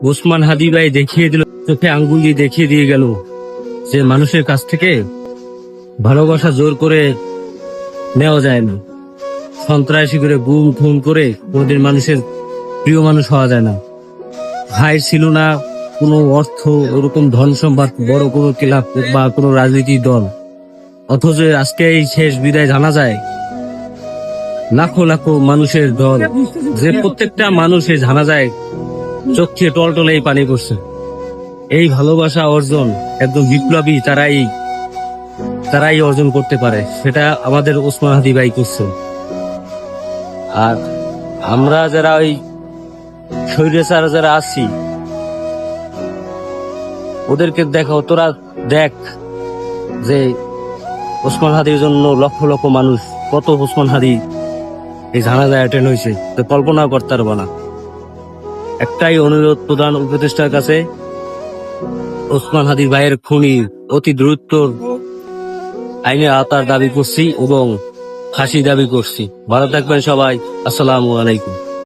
ওসমান হাদি ভাই দেখিয়ে দিল, চোখে আঙ্গুল দিয়ে দেখিয়ে দিয়ে গেল যে মানুষের কাছ থেকে ভালোবাসা জোর করে নেওয়া যায় না। সন্ত্রাসী করে গুম খুন করে কোনোদিন মানুষের প্রিয় মানুষ হওয়া যায় না। ভাই ছিল না কোনো অর্থ, ওরকম ধন সম্পদ, বড় কোনো ক্লাব বা কোনো রাজনীতির দল, অথচ আজকে এই শেষ বিদায় জানা যায় লাখো লাখো মানুষের দল, যে প্রত্যেকটা মানুষের জানা যায় চোখে টলটলে এই পানি পড়ছে। এই ভালোবাসা অর্জন একদম বিপ্লবী তারাই অর্জন করতে পারে, সেটা আমাদের ওসমান হাদি ভাই করছে। আর আমরা যারা ওই স্বৈরাচার যারা আছি, ওদেরকে দেখো, তোরা দেখ যে ওসমান হাদির জন্য লক্ষ লক্ষ মানুষ, কত ওসমান হাদি এই জানাজায় অ্যাটেন্ড হয়েছে, তো কল্পনা করতে পারবো না। একটাই অনুরোধ প্রধান উপদেষ্টার কাছে, ওসমান হাদির ভাইয়ের খুনি অতি দ্রুত আইনের আওতার দাবি করছি এবং ফাঁসি দাবি করছি। ভালো থাকবেন সবাই, আসসালামু আলাইকুম।